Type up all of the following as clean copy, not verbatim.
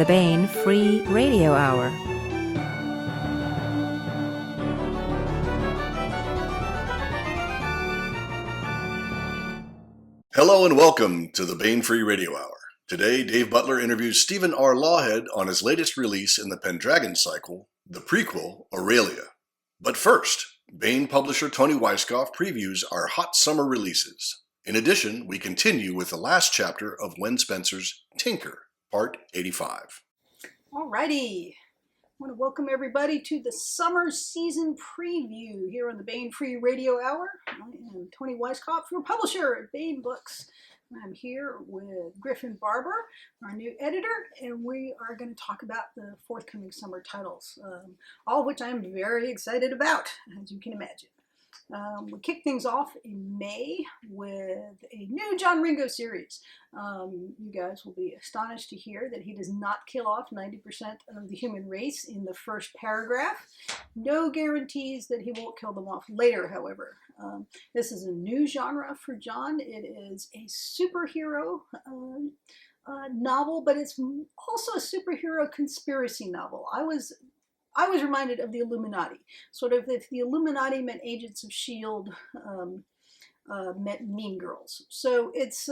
the Baen Free Radio Hour. Hello and welcome to the Baen Free Radio Hour. Today, Dave Butler interviews Stephen R. Lawhead on his latest release in the Pendragon Cycle, the prequel, Aurelia. But first, Baen Publisher Toni Weisskopf previews our hot summer releases. In addition, we continue with the last chapter of Wen Spencer's Tinker, Part 85. Alrighty. I want to welcome everybody to the summer season preview here on the Baen Free Radio Hour. I am Toni Weisskopf, your publisher at Baen Books. I'm here with Griffin Barber, our new editor, and we are going to talk about the forthcoming summer titles, all of which I'm very excited about, as you can imagine. We kick things off in May with a new John Ringo series. You guys will be astonished to hear that he does not kill off 90% of the human race in the first paragraph. No guarantees that he won't kill them off later, however. This is a new genre for John. It is a superhero novel, but it's also a superhero conspiracy novel. I was reminded of the Illuminati. Sort of if the Illuminati meant Agents of S.H.I.E.L.D., meant Mean Girls. So it's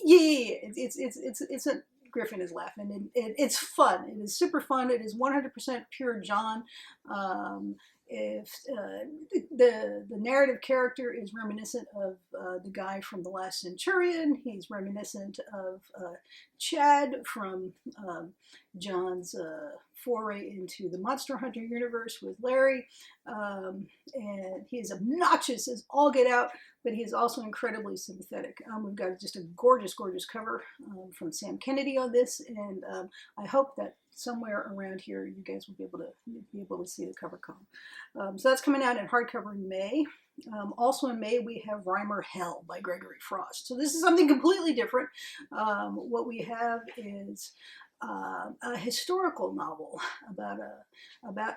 it's a Griffin is laughing. It's fun. It is super fun. It is 100% pure John. If the narrative character is reminiscent of the guy from The Last Centurion, he's reminiscent of Chad from John's foray into the Monster Hunter universe with Larry, and he's obnoxious as all get out, but he's also incredibly sympathetic. We've got just a gorgeous, gorgeous cover from Sam Kennedy on this, and I hope that somewhere around here you guys will be able to see the cover come. So that's coming out in hardcover in May. Also in May we have Rhymer Hell by Gregory Frost. So this is something completely different. What we have is a historical novel about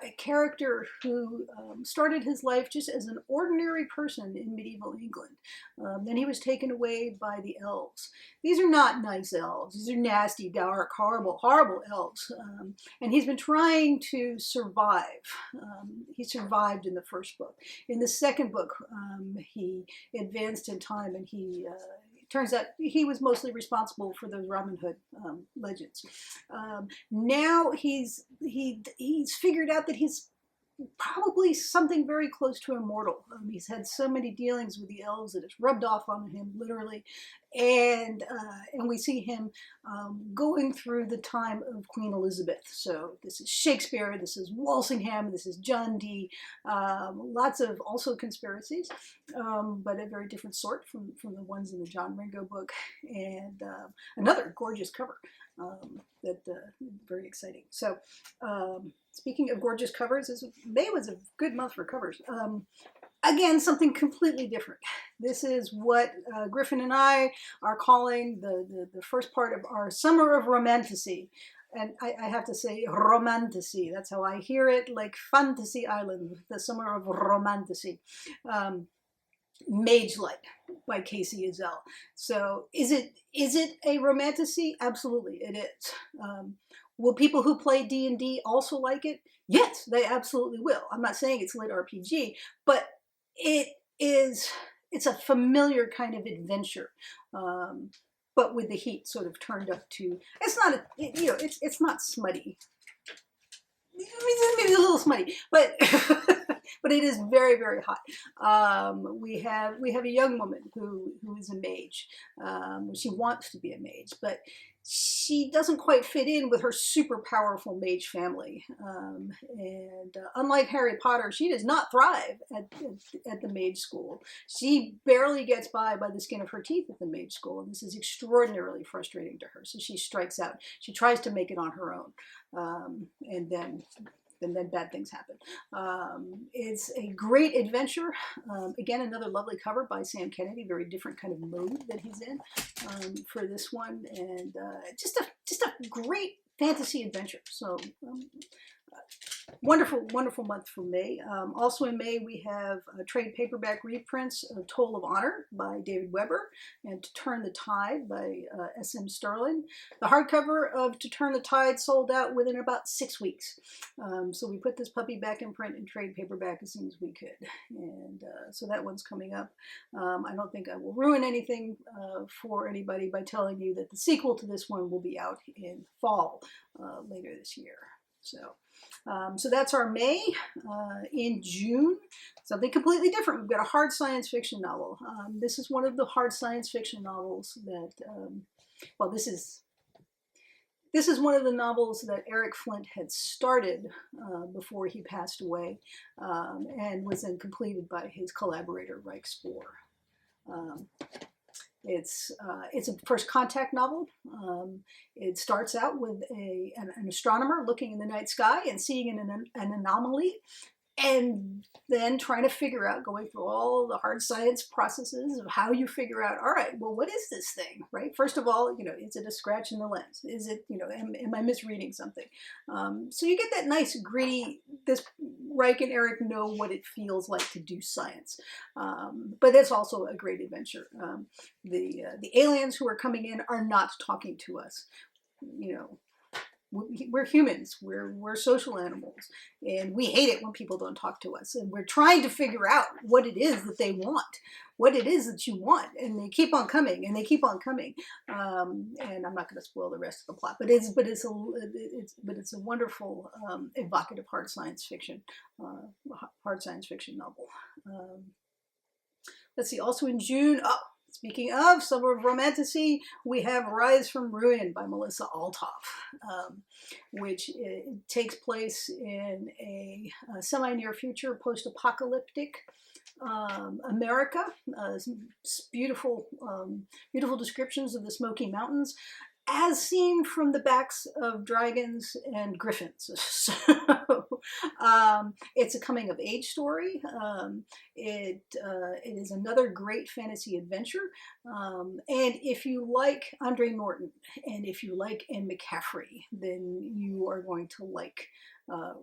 a character who started his life just as an ordinary person in medieval England. Then he was taken away by the elves. These are not nice elves. These are nasty, dark, horrible, horrible elves. And he's been trying to survive. He survived in the first book. In the second book, he advanced in time, and he turns out he was mostly responsible for those Robin Hood legends. Now he's figured out that he's probably something very close to immortal. He's had so many dealings with the elves that it's rubbed off on him, literally. And we see him going through the time of Queen Elizabeth. So this is Shakespeare, this is Walsingham, this is John Dee. Lots of also conspiracies, but a very different sort from the ones in the John Ringo book. And another gorgeous cover. Very exciting. So speaking of gorgeous covers, May was a good month for covers. Again, something completely different. This is what Griffin and I are calling the first part of our Summer of Romantasy. And I have to say romantasy. That's how I hear it, like Fantasy Island, the Summer of Romantasy. Mage Light by Casey Ezel. So is it a romantasy? Absolutely, it is. Will people who play D&D also like it? Yes, they absolutely will. I'm not saying it's lit RPG, but it's a familiar kind of adventure, but with the heat sort of turned up to. It's not smutty. Maybe a little smutty, but but it is very, very hot. We have a young woman who is a mage. She wants to be a mage, but she doesn't quite fit in with her super powerful mage family. And unlike Harry Potter, she does not thrive at the mage school. She barely gets by the skin of her teeth at the mage school, and this is extraordinarily frustrating to her. So she strikes out. She tries to make it on her own, and then bad things happen. It's a great adventure. Again, another lovely cover by Sam Kennedy. Very different kind of mode that he's in for this one, and just a great fantasy adventure. So Wonderful, wonderful month for May. Also in May, we have trade paperback reprints of Toll of Honor by David Weber and To Turn the Tide by S.M. Sterling. The hardcover of To Turn the Tide sold out within about 6 weeks. So we put this puppy back in print and trade paperback as soon as we could. And so that one's coming up. I don't think I will ruin anything for anybody by telling you that the sequel to this one will be out in fall later this year. So that's our May. In June, something completely different. We've got a hard science fiction novel. This is one of the hard science fiction novels that, well, this is one of the novels that Eric Flint had started before he passed away, and was then completed by his collaborator, Reich Spohr. It's a first contact novel. It starts out with an astronomer looking in the night sky and seeing an anomaly, and then trying to figure out, going through all the hard science processes of how you figure out, all right, well, what is this thing, right? First of all, is it a scratch in the lens? Is it, am I misreading something? So you get that nice gritty, this Reich and Eric know what it feels like to do science. But it's also a great adventure. The aliens who are coming in are not talking to us. We're humans, we're social animals, and we hate it when people don't talk to us, and we're trying to figure out what it is that they want, what it is that you want, and they keep on coming, and they keep on coming. And I'm not going to spoil the rest of the plot, but it's a wonderful, evocative hard science fiction novel. Let's see, also in June, speaking of summer of romantasy, we have Rise from Ruin by Melissa Althoff, which takes place in a semi-near future, post-apocalyptic America. Beautiful descriptions of the Smoky Mountains, as seen from the backs of dragons and griffins. So it's a coming of age story. It is another great fantasy adventure. And if you like Andre Norton and if you like Anne McCaffrey, then you are going to like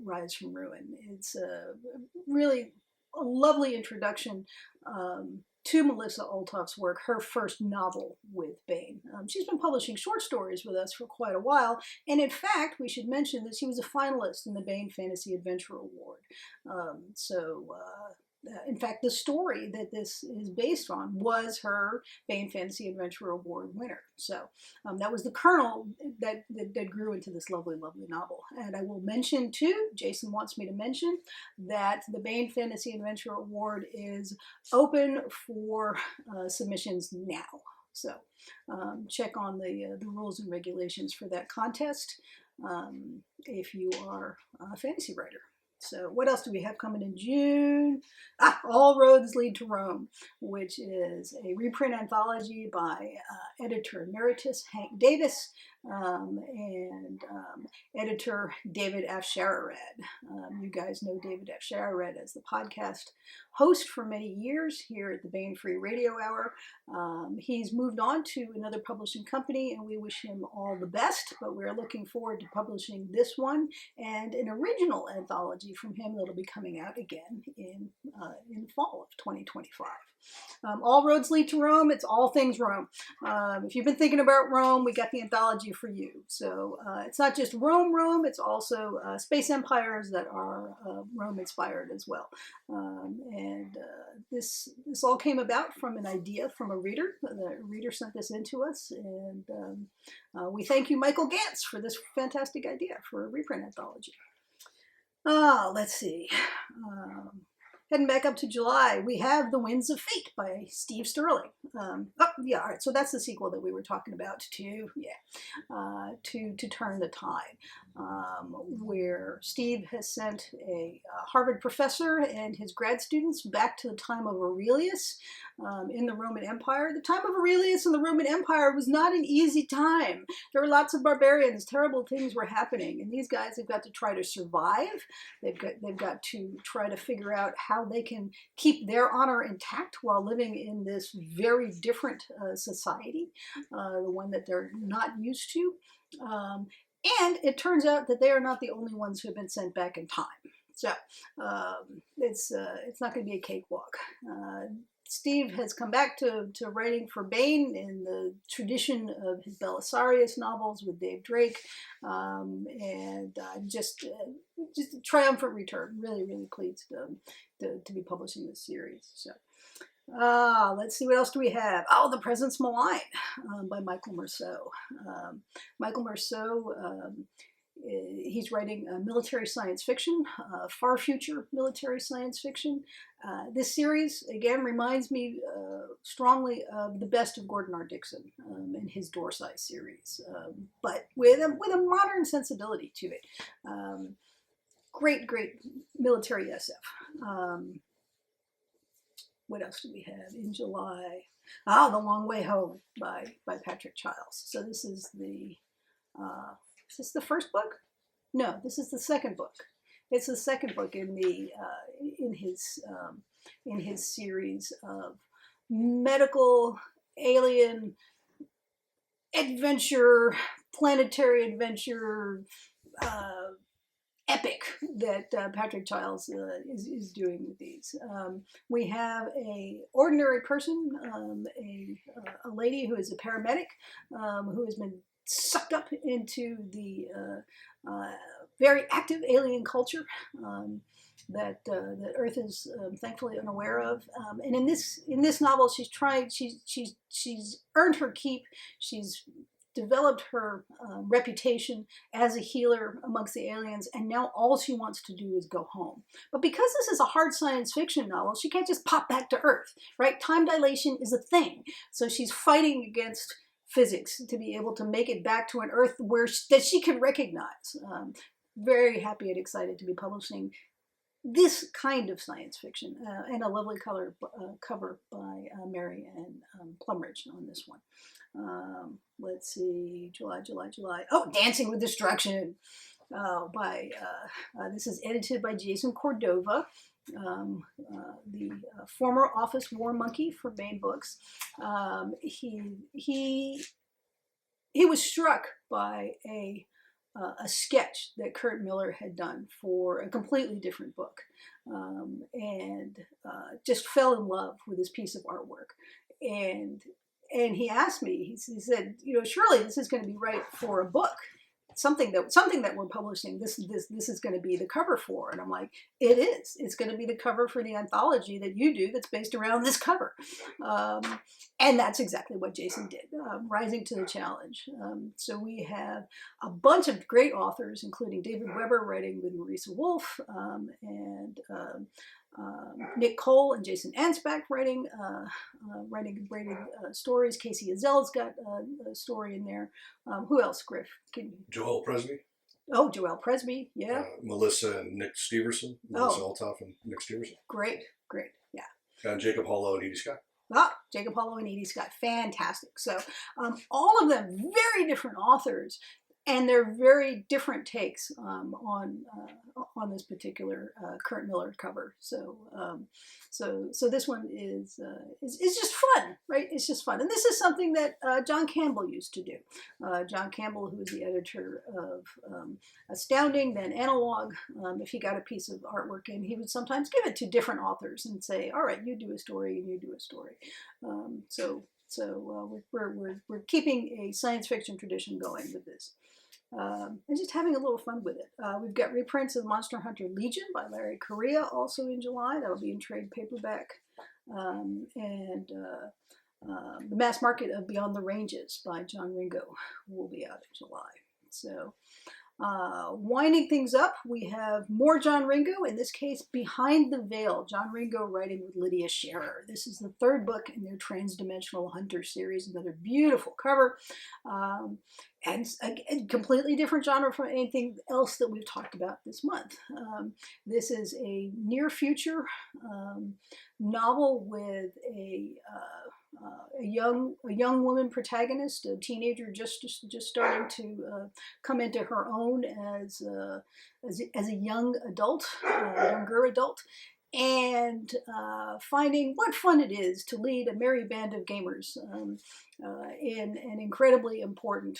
Rise from Ruin. It's really a lovely introduction to Melissa Althoff's work, her first novel with Baen. She's been publishing short stories with us for quite a while, and in fact, we should mention that she was a finalist in the Baen Fantasy Adventure Award. In fact, the story that this is based on was her Baen Fantasy Adventure Award winner. So that was the kernel that grew into this lovely, lovely novel. And I will mention too, Jason wants me to mention, that the Baen Fantasy Adventure Award is open for submissions now. So check on the rules and regulations for that contest if you are a fantasy writer. So what else do we have coming in June? All Roads Lead to Rome, which is a reprint anthology by editor emeritus Hank Davis and editor David Afsharirad. You guys know David Afsharirad as the podcast host for many years here at the Baen Free Radio Hour. He's moved on to another publishing company, and we wish him all the best, but we're looking forward to publishing this one and an original anthology from him that'll be coming out again in fall of 2025. All Roads Lead to Rome. It's all things Rome. If you've been thinking about Rome, we got the anthology for you. So it's not just Rome, it's also space empires that are Rome inspired as well. And this all came about from an idea from a reader. The reader sent this in to us, and we thank you, Michael Gantz, for this fantastic idea for a reprint anthology. Let's see. Heading back up to July, we have The Winds of Fate by Steve Sterling. All right, so that's the sequel that we were talking about To Turn the Tide, where Steve has sent a Harvard professor and his grad students back to the time of Aurelius in the Roman Empire. The time of Aurelius in the Roman Empire was not an easy time. There were lots of barbarians, terrible things were happening, and these guys have got to try to survive. They've got to try to figure out how they can keep their honor intact while living in this very different society, the one that they're not used to. And it turns out that they are not the only ones who have been sent back in time. So it's not going to be a cakewalk. Steve has come back to writing for Baen in the tradition of his Belisarius novels with Dave Drake, and just a triumphant return. Really, really pleased to be publishing this series. So. Let's see, what else do we have? Oh, The Presence Malign by Michael Merceau. Michael Merceau, he's writing military science fiction, far future military science fiction. This series, again, reminds me strongly of The Best of Gordon R. Dixon and his Dorsai series, but with a modern sensibility to it. Great military SF. What else do we have in July? The Long Way Home by Patrick Childs. So this is is this the first book? No, this is the second book. It's the second book in his series of medical alien adventure, planetary adventure, epic that Patrick Childs is doing with these. We have a ordinary person, a lady who is a paramedic, who has been sucked up into the very active alien culture that Earth is thankfully unaware of. And in this novel, she's earned her keep. She's developed her reputation as a healer amongst the aliens, and now all she wants to do is go home. But because this is a hard science fiction novel, she can't just pop back to Earth, right? Time dilation is a thing. So she's fighting against physics to be able to make it back to an Earth that she can recognize. Very happy and excited to be publishing this kind of science fiction, and a lovely cover by Mary Ann Plumridge on this one. Let's see, July. Oh, Dancing with Destruction this is edited by Jason Cordova, the former Office War Monkey for Baen Books. He was struck by a sketch that Kurt Miller had done for a completely different book, and just fell in love with this piece of artwork. And he asked me, he said, surely this is going to be right for a book, something that we're publishing. This is going to be the cover for. And I'm like, it is. It's going to be the cover for the anthology that you do that's based around this cover. And that's exactly what Jason did, rising to the challenge. So we have a bunch of great authors, including David Weber writing with Marisa Wolf, and Nick Cole and Jason Ansbach writing stories. Casey Azel's got a story in there. Who else, Griff? Joel Presby. Oh, Joel Presby, yeah. Melissa and Nick Steverson. Melissa Altoff and Nick Steverson. Great, yeah. And Jacob Hollow and Edie Scott. Jacob Hollow and Edie Scott, fantastic. So all of them very different authors, and they're very different takes on this particular Kurt Miller cover. So this one is just fun, right? It's just fun, and this is something that John Campbell used to do. John Campbell, who was the editor of Astounding, then Analog, if he got a piece of artwork in, he would sometimes give it to different authors and say, "All right, you do a story, and you do a story." So we're keeping a science fiction tradition going with this. And just having a little fun with it. We've got reprints of Monster Hunter Legion by Larry Correia also in July. That'll be in trade paperback. And The Mass Market of Beyond the Ranges by John Ringo will be out in July. So winding things up, we have more John Ringo, in this case, Behind the Veil. John Ringo writing with Lydia Scherer. This is the third book in their Transdimensional Hunter series, another beautiful cover, and a completely different genre from anything else that we've talked about this month. This is a near future novel with a young woman protagonist, a teenager just starting to come into her own as a young adult, younger adult, and finding what fun it is to lead a merry band of gamers in an incredibly important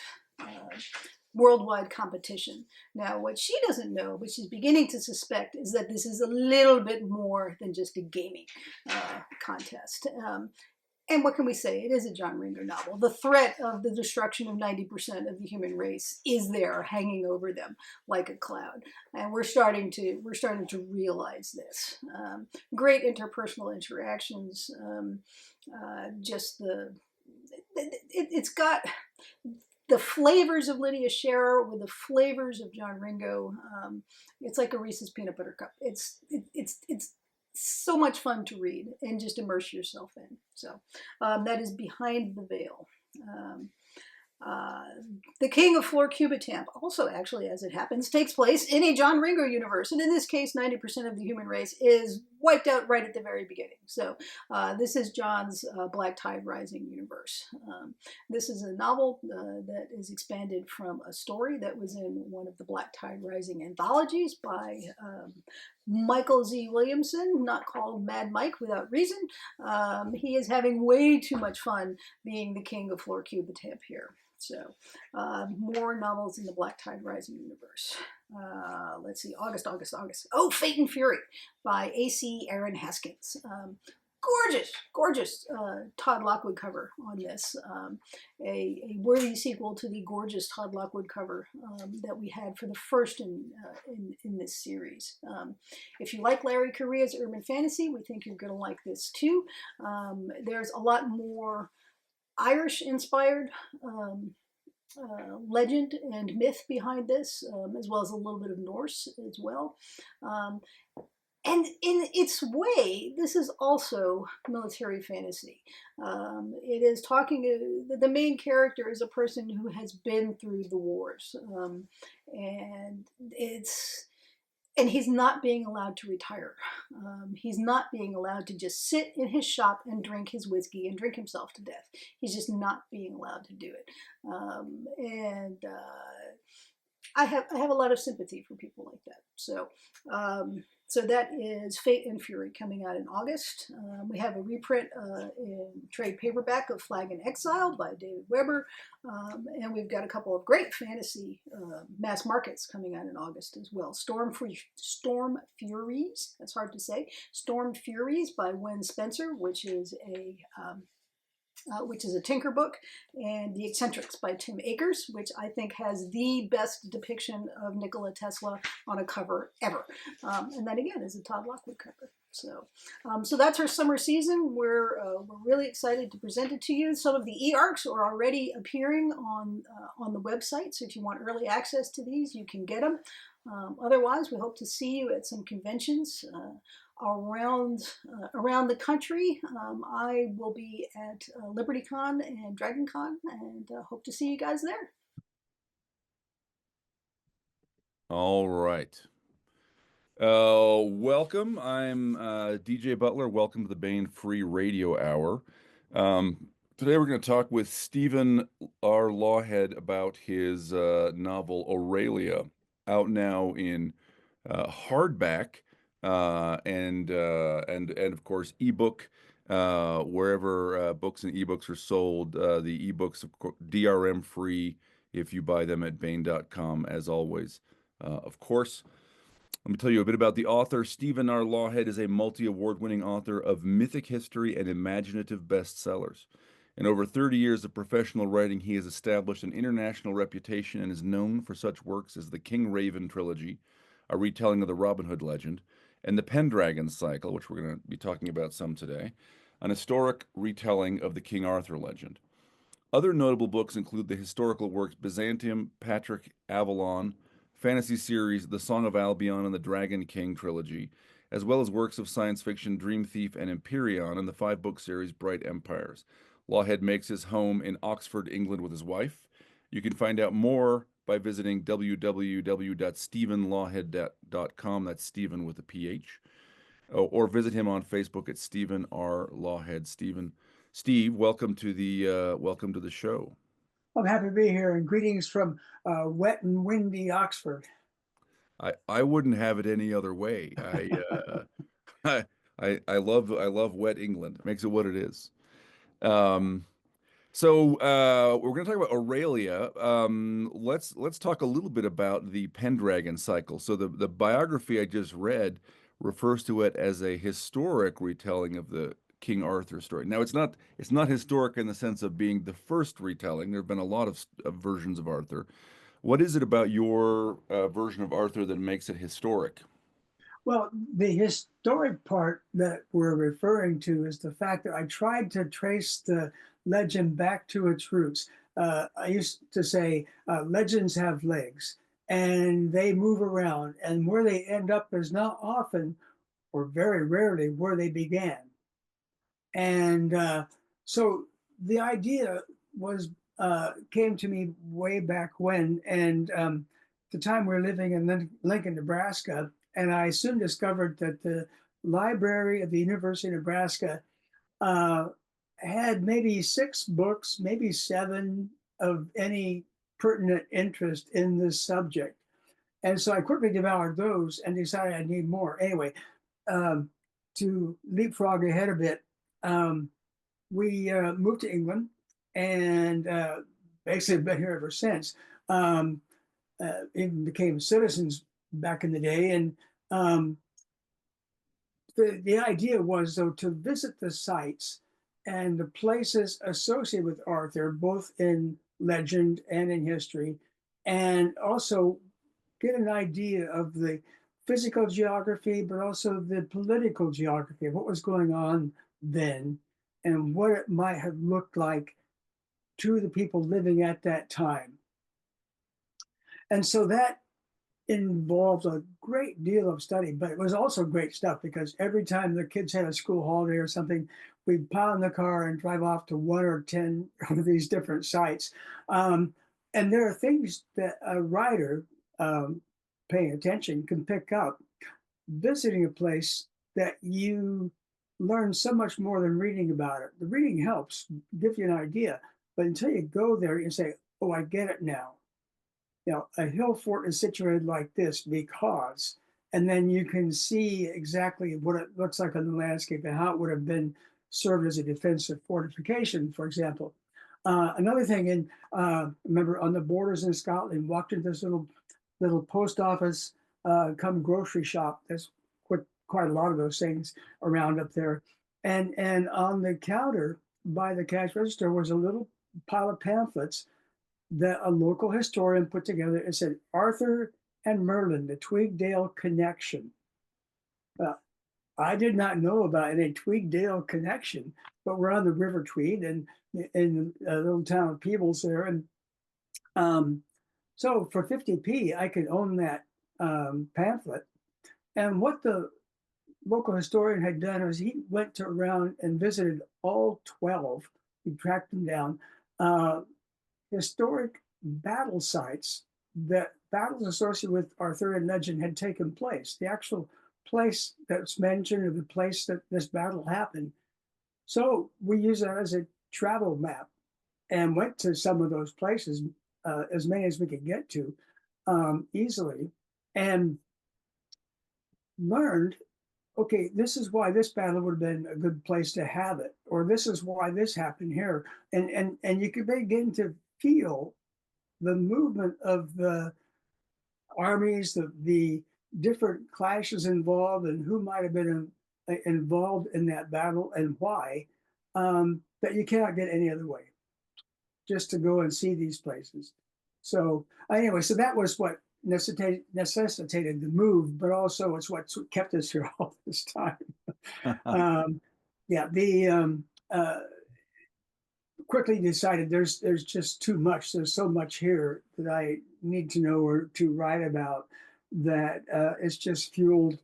worldwide competition. Now, what she doesn't know, but she's beginning to suspect, is that this is a little bit more than just a gaming contest. And what can we say? It is a John Ringo novel. The threat of the destruction of 90% of the human race is there, hanging over them like a cloud, and we're starting to realize this. Great interpersonal interactions. It's got the flavors of Lydia Scherer with the flavors of John Ringo. It's like a Reese's peanut butter cup. It's so much fun to read and just immerse yourself in. So that is Behind the Veil. The King of Floor Cubitamp also, actually, as it happens, takes place in a John Ringo universe. And in this case, 90% of the human race is wiped out right at the very beginning. So this is John's Black Tide Rising universe. This is a novel that is expanded from a story that was in one of the Black Tide Rising anthologies by Michael Z. Williamson, not called Mad Mike without reason. He is having way too much fun being the King of Floor Cubitamp here. So more novels in the Black Tide Rising universe. Let's see, August. Oh, Fate and Fury by A.C. Aaron Haskins. Gorgeous Todd Lockwood cover on this. A worthy sequel to the gorgeous Todd Lockwood cover that we had for the first in this series. If you like Larry Correa's urban fantasy, we think you're going to like this too. There's a lot more Irish-inspired legend and myth behind this, as well as a little bit of Norse as well. And in its way, this is also military fantasy. It is talking, the main character is a person who has been through the wars. And he's not being allowed to retire. He's not being allowed to just sit in his shop and drink his whiskey and drink himself to death. He's just not being allowed to do it. I have a lot of sympathy for people like that. So that is Fate and Fury, coming out in August. We have a reprint in trade paperback of Flag and Exile by David Weber. And we've got a couple of great fantasy mass markets coming out in August as well. Storm Furies, that's hard to say. Storm Furies by Wen Spencer, which is a Tinker book, and The Eccentrics by Tim Akers, which I think has the best depiction of Nikola Tesla on a cover ever. And that, again, is a Todd Lockwood cover. So that's our summer season. We're really excited to present it to you. Some of the e-arcs are already appearing on the website, so if you want early access to these, you can get them. Otherwise, we hope to see you at some conventions around the country. I will be at LibertyCon and DragonCon, and hope to see you guys there. All right. Welcome. I'm DJ Butler. Welcome to the Baen Free Radio Hour. Today we're going to talk with Stephen R. Lawhead about his novel Aurelia, out now in hardback. And of course ebook, wherever books and ebooks are sold. The ebooks, of course, DRM free if you buy them at Baen.com, as always. Of course, let me tell you a bit about the author. Stephen R. Lawhead is a multi-award-winning author of mythic history and imaginative bestsellers. In over 30 years of professional writing, he has established an international reputation and is known for such works as the King Raven trilogy, a retelling of the Robin Hood legend, and the Pendragon Cycle, which we're going to be talking about some today, an historic retelling of the King Arthur legend. Other notable books include the historical works Byzantium, Patrick, Avalon, fantasy series The Song of Albion and the Dragon King trilogy, as well as works of science fiction Dream Thief and Empyrean and the 5-book series Bright Empires. Lawhead makes his home in Oxford, England with his wife. You can find out more by visiting www.stephenlawhead.com. That's Stephen with a PH. Or visit him on Facebook at Stephen R. Lawhead. Steve, welcome to the show. I'm happy to be here, and greetings from wet and windy Oxford. I wouldn't have it any other way. I love wet England. It makes it what it is. So we're going to talk about Aurelia. Let's talk a little bit about the Pendragon Cycle. So the biography I just read refers to it as a historic retelling of the King Arthur story. Now it's not historic in the sense of being the first retelling. There have been a lot of versions of Arthur. What is it about your version of Arthur that makes it historic? Well, the historic part that we're referring to is the fact that I tried to trace the legend back to its roots. I used to say legends have legs and they move around, and where they end up is not often or very rarely where they began. And so the idea was came to me way back when, and the time we were living in Lincoln, Nebraska, and I soon discovered that the library of the University of Nebraska uh, had maybe 6 books, maybe 7 of any pertinent interest in this subject. And so I quickly devoured those and decided I need more. Anyway, um, to leapfrog ahead a bit, um, we moved to England and basically been here ever since. Even became citizens back in the day. And um, the idea was, though, to visit the sites and the places associated with Arthur, both in legend and in history, and also get an idea of the physical geography, but also the political geography of what was going on then and what it might have looked like to the people living at that time. And so that involved a great deal of study, but it was also great stuff because every time the kids had a school holiday or something, we'd pile in the car and drive off to 1 or 10 of these different sites. And there are things that a writer paying attention can pick up visiting a place that you learn so much more than reading about it. The reading helps give you an idea, but until you go there, you say, "Oh, I get it now." You know, a hill fort is situated like this because, and then you can see exactly what it looks like on the landscape and how it would have been served as a defensive fortification, for example. Another thing, in remember on the borders in Scotland, walked into this little post office, come grocery shop. There's quite a lot of those things around up there, and on the counter by the cash register was a little pile of pamphlets that a local historian put together. It said Arthur and Merlin, the Tweeddale connection. I did not know about any Tweeddale connection, but we're on the River Tweed and in a little town of Peebles there. And so for 50p, I could own that pamphlet. And what the local historian had done was he went around and visited all 12, he tracked them down, historic battle sites that battles associated with Arthurian legend had taken place. The actual place that's mentioned or the place that this battle happened. So we use that as a travel map and went to some of those places, as many as we could get to easily, and learned, okay, this is why this battle would have been a good place to have it, or this is why this happened here. And you could begin to feel the movement of the armies, the different clashes involved, and who might have been involved in that battle and why, that you cannot get any other way, just to go and see these places. So anyway, so that was what necessitated the move, but also it's what kept us here all this time. Yeah, quickly decided there's just too much. There's so much here that I need to know or to write about that it's just fueled,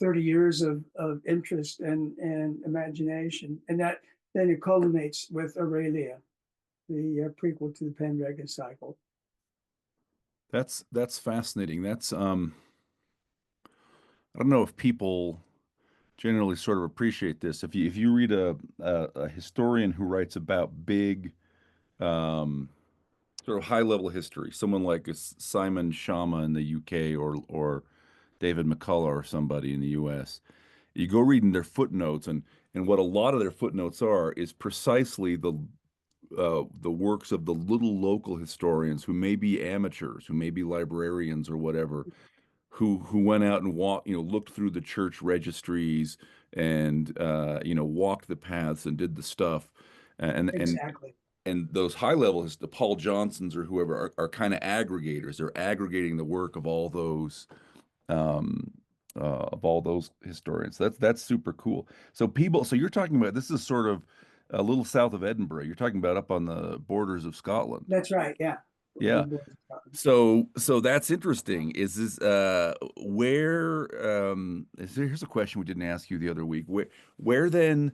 30 years of interest and imagination. And that then it culminates with Aurelia, the prequel to the Pendragon Cycle. That's fascinating. That's I don't know if people generally sort of appreciate this. If you read a historian who writes about big um, sort of high level history, someone like Simon Schama in the UK or David McCullough or somebody in the US, you go reading their footnotes, and And what a lot of their footnotes are is precisely the works of the little local historians who may be amateurs, who may be librarians or whatever, who went out and walked, looked through the church registries and walked the paths and did the stuff, and Exactly. and those high levels, the Paul Johnsons or whoever, are kind of aggregators. They're aggregating the work um, of all those historians. That's super cool. So you're talking about, this is sort of a little south of Edinburgh. You're talking about up on the borders of Scotland. That's right. Yeah. Yeah. So that's interesting. Is this here's a question we didn't ask you the other week. Where then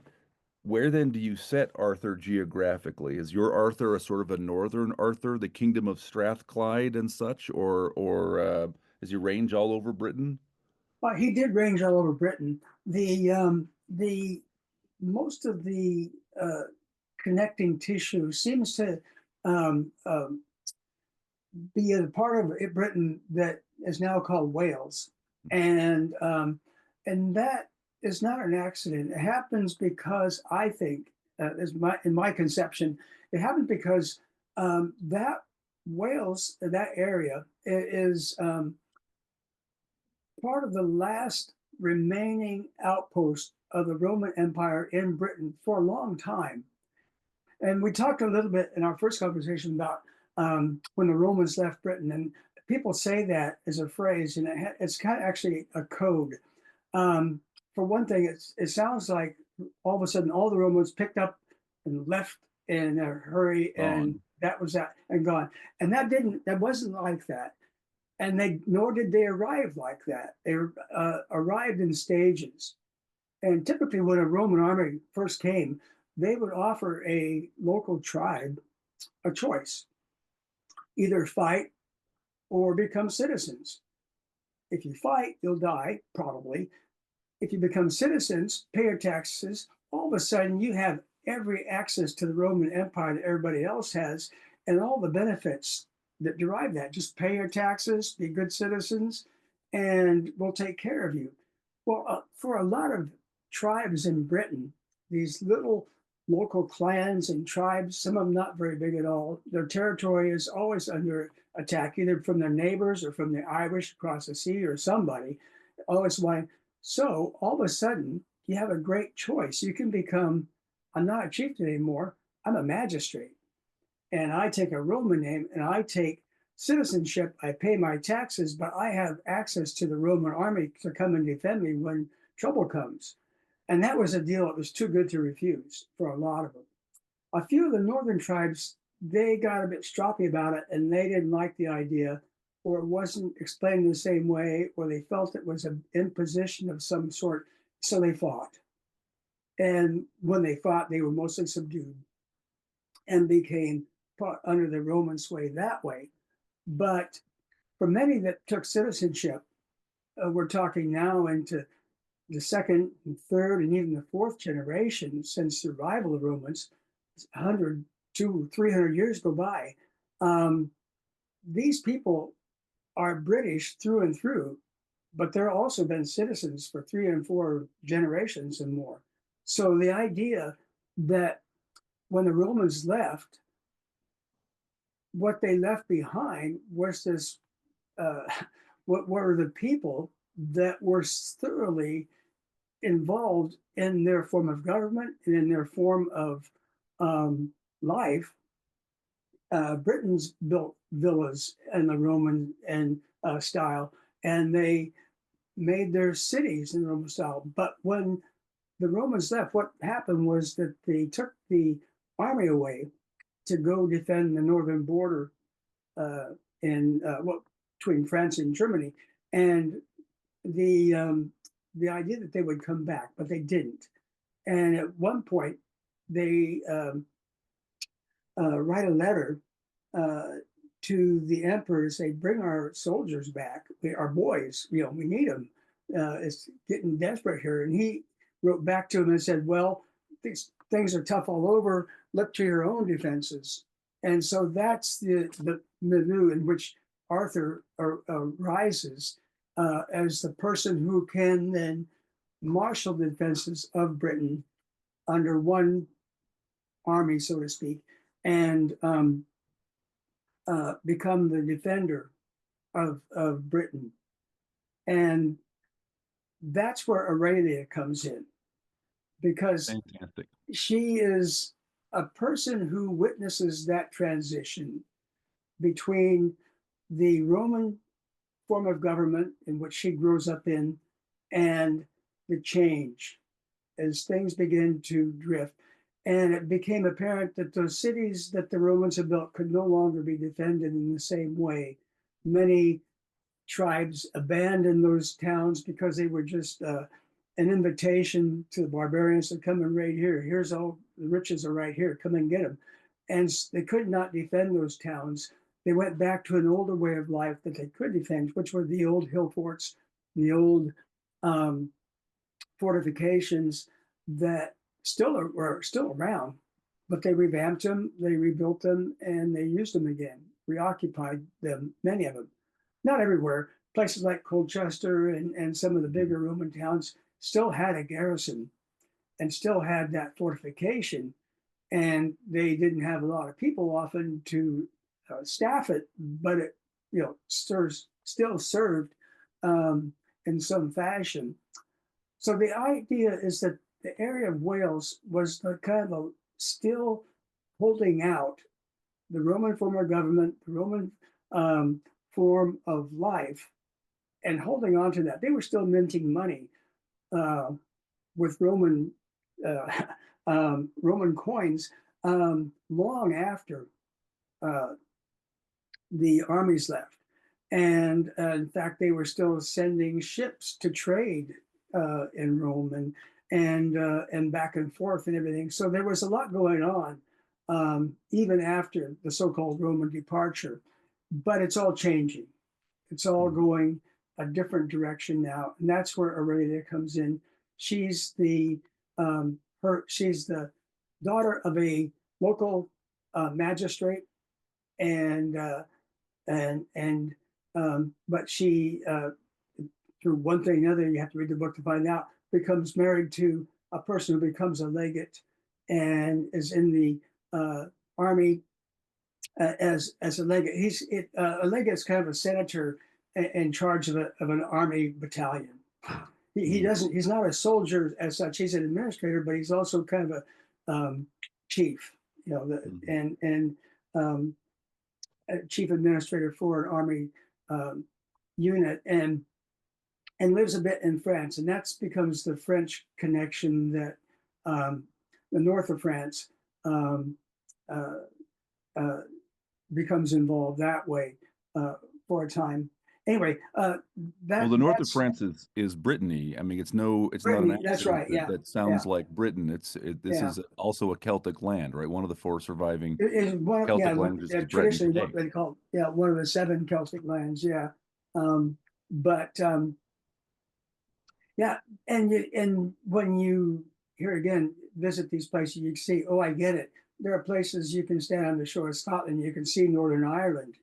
where then do you set Arthur geographically? Is your Arthur a sort of a northern Arthur, the kingdom of Strathclyde and such, or is he range all over Britain? He did range all over Britain. The most of the connecting tissue seems to um, um, be a part of Britain that is now called Wales, and that is not an accident. It happens because I think, in my conception, it happened because that Wales, that area, is part of the last remaining outpost of the Roman Empire in Britain for a long time. And we talked a little bit in our first conversation about when the Romans left Britain, and people say that as a phrase, and it's kind of actually a code. For one thing, it sounds like all of a sudden all the Romans picked up and left in a hurry, and that was that and gone. And that wasn't like that. And nor did they arrive like that. They arrived in stages. And typically, when a Roman army first came, they would offer a local tribe a choice: either fight or become citizens. If you fight, you'll die, probably. If you become citizens, pay your taxes, all of a sudden you have every access to the Roman Empire that everybody else has, and all the benefits that derive that. Just pay your taxes, be good citizens, and we'll take care of you. Well, for a lot of tribes in Britain, these little local clans and tribes, some of them not very big at all, their territory is always under attack, either from their neighbors or from the Irish across the sea or somebody, always wanting. So all of a sudden, you have a great choice. You can become, I'm not a chieftain anymore, I'm a magistrate. And I take a Roman name and I take citizenship, I pay my taxes, but I have access to the Roman army to come and defend me when trouble comes. And that was a deal that was too good to refuse for a lot of them. A few of the northern tribes, they got a bit stroppy about it and they didn't like the idea, or it wasn't explained the same way, or they felt it was an imposition of some sort, so they fought. And when they fought, they were mostly subdued and became put under the Roman sway that way. But for many that took citizenship, we're talking now into the second and third and even the fourth generation since the arrival of the Romans, 100, 200, 300 years go by. These people are British through and through, but they're also been citizens for 3 and 4 generations and more. So the idea that when the Romans left, what they left behind was this, what were the people that were thoroughly involved in their form of government and in their form of life. Britons built villas in the Roman style, and they made their cities in the Roman style. But when the Romans left, what happened was that they took the army away to go defend the northern border between France and Germany, and the idea that they would come back, but they didn't. And at one point, they write a letter to the emperor, say, "Bring our soldiers back, our boys. We need them. It's getting desperate here." And he wrote back to him and said, "Well, these things are tough all over. Look to your own defenses." And so that's the milieu in which Arthur rises as the person who can then marshal the defenses of Britain under one army, so to speak, and become the defender of Britain. And that's where Aurelia comes in, because Fantastic. she is a person who witnesses that transition between the Roman form of government in which she grows up in and the change as things begin to drift. And it became apparent that those cities that the Romans had built could no longer be defended in the same way. Many tribes abandoned those towns because they were just an invitation to the barbarians to come and raid here. Here's all the riches are right here. Come and get them. And they could not defend those towns. They went back to an older way of life that they could defend, which were the old hill forts, the old fortifications that were still around, but they revamped them, they rebuilt them, and they used them again, reoccupied them, many of them. Not everywhere. Places like Colchester and some of the bigger Roman towns still had a garrison and still had that fortification, and they didn't have a lot of people often to staff it, but it still served in some fashion. So the idea is that the area of Wales was the kind of still holding out the Roman form of government, the Roman form of life, and holding on to that. They were still minting money with Roman Roman coins long after the armies left. And in fact, they were still sending ships to trade in Rome and back and forth and everything. So there was a lot going on even after the so-called Roman departure. But it's all changing. It's all going a different direction now, and that's where Aurelia comes in. She's the she's the daughter of a local magistrate, but she through one thing or another, you have to read the book to find out, becomes married to a person who becomes a legate and is in the army as a legate. A legate is kind of a senator in charge of an army battalion. He's not a soldier as such. He's an administrator, but he's also kind of a chief, and a chief administrator for an army unit, and lives a bit in France, and that becomes the French connection that the north of France becomes involved that way for a time. Anyway, the north of France is Brittany. I mean, it's not an accent. That's right. Yeah, that sounds like Britain. This is also a Celtic land, right? One of the four surviving Celtic languages. Traditionally, what they call one of the 7 Celtic lands. Yeah, and when you here again visit these places, you see, oh, I get it. There are places you can stand on the shore of Scotland, you can see Northern Ireland,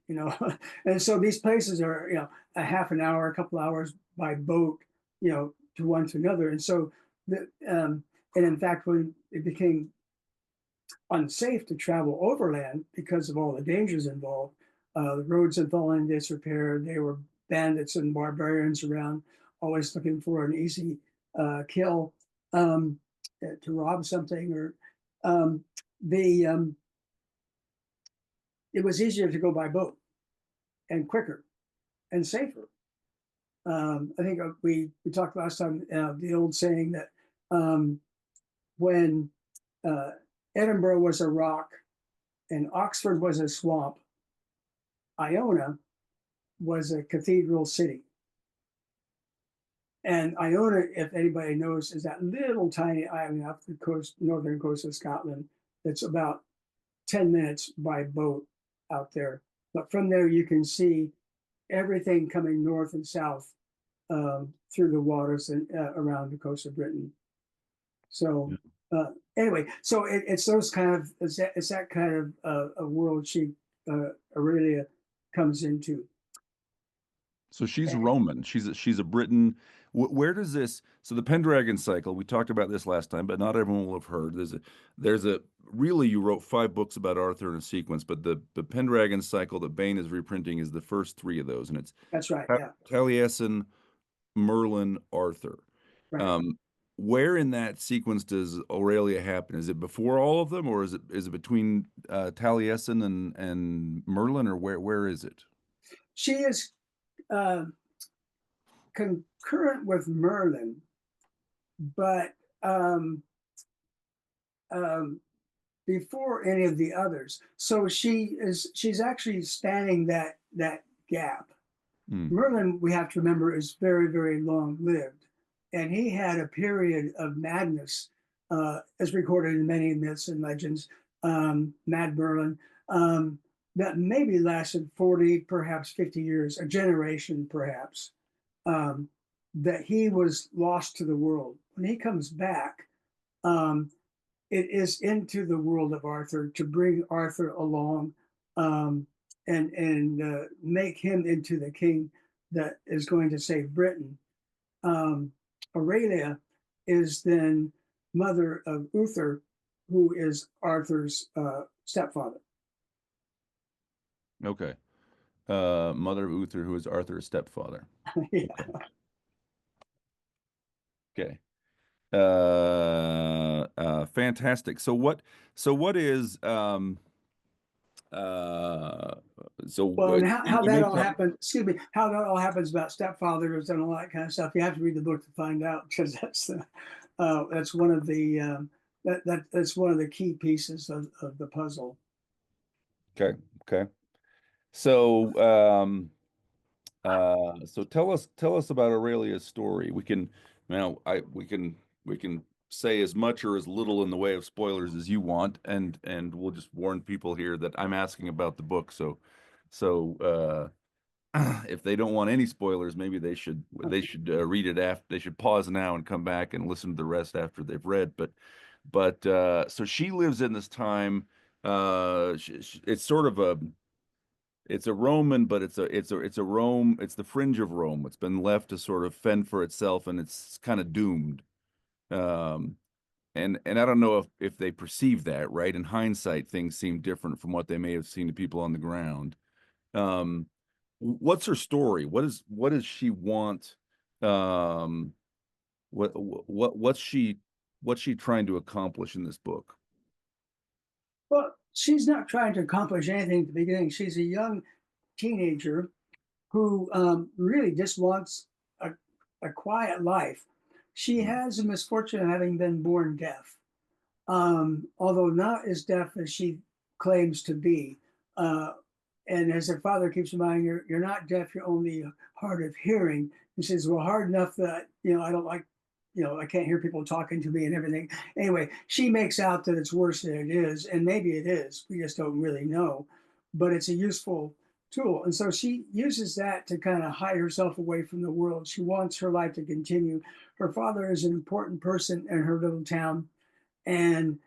and so these places are, a half an hour, a couple hours by boat, to one to another. And so, and in fact, when it became unsafe to travel overland because of all the dangers involved, the roads had fallen in disrepair. There were bandits and barbarians around, always looking for an easy kill to rob something, or it was easier to go by boat and quicker and safer. I think we talked last time, the old saying that when Edinburgh was a rock and Oxford was a swamp, Iona was a cathedral city. And Iona, if anybody knows, is that little tiny island off the coast, northern coast of Scotland. That's about 10 minutes by boat out there. But from there, you can see everything coming north and south through the waters and around the coast of Britain. So anyway, so it's those kind of, it's that kind of a world she Aurelia comes into. So she's And Roman. She's a Briton. Where does this? So the Pendragon Cycle. We talked about this last time, but not everyone will have heard. There's a really, you wrote 5 books about Arthur in a sequence, but the Pendragon Cycle that Baen is reprinting is the first 3 of those, and it's that's right. Yeah, Taliesin, Merlin, Arthur. right. Um, where in that sequence does Aurelia happen? Is it before all of them, or is it between Taliesin and Merlin, or where is it? She is uh, concurrent with Merlin, but um, before any of the others. So she's actually spanning that gap. Hmm. Merlin, we have to remember, is very, very long lived, and he had a period of madness, as recorded in many myths and legends. Mad Merlin, that maybe lasted 40, perhaps 50 years, a generation, perhaps. Um, that he was lost to the world. When he comes back, um, it is into the world of Arthur to bring Arthur along, um, and make him into the king that is going to save Britain. Um, Aurelia is then mother of Uther, who is Arthur's stepfather. Okay. Mother of Uther, who is Arthur's stepfather. Yeah. Okay. Fantastic. So what is so Well, and how you that made all happened, excuse me, how that all happens about stepfathers and all that kind of stuff. You have to read the book to find out, because that's one of the that's one of the key pieces of the puzzle. Okay. Okay. So so tell us about Aurelia's story. We can now I we can say as much or as little in the way of spoilers as you want, and we'll just warn people here that I'm asking about the book. So if they don't want any spoilers, maybe they should read it after. They should pause now and come back and listen to the rest after they've read. But so she lives in this time. It's sort of it's a Roman, but it's a Rome. It's the fringe of Rome. It's been left to sort of fend for itself, and it's kind of doomed. Um, and I don't know if they perceive that, right? In hindsight, things seem different from what they may have seen to people on the ground. Um, what's her story? What does she want? Um, what's she trying to accomplish in this book? Well, she's not trying to accomplish anything at the beginning. She's a young teenager who really just wants a, a quiet life. She has the misfortune of having been born deaf, although not as deaf as she claims to be. Uh, and as her father keeps reminding her, "You're not deaf, you're only hard of hearing." And she says, "Well, hard enough that, I don't like, I can't hear people talking to me and everything." Anyway, she makes out that it's worse than it is, and maybe it is. We just don't really know. But it's a useful tool. And so she uses that to kind of hide herself away from the world. She wants her life to continue. Her father is an important person in her little town, and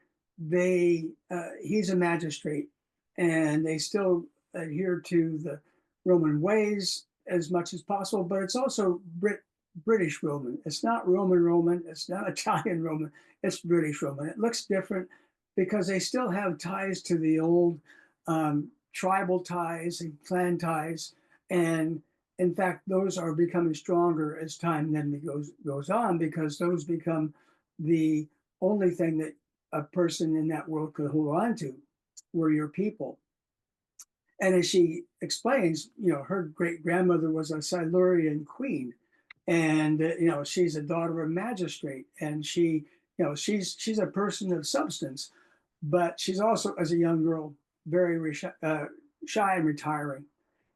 he's a magistrate, and they still adhere to the Roman ways as much as possible, but it's also British Roman. It's not Roman, it's not Italian Roman, it's British Roman. It looks different because they still have ties to the old tribal ties and clan ties, and in fact those are becoming stronger as time then goes on, because those become the only thing that a person in that world could hold on to were your people. And as she explains, her great grandmother was a Silurian queen, and she's a daughter of a magistrate, and she's a person of substance, but she's also, as a young girl, very shy and retiring,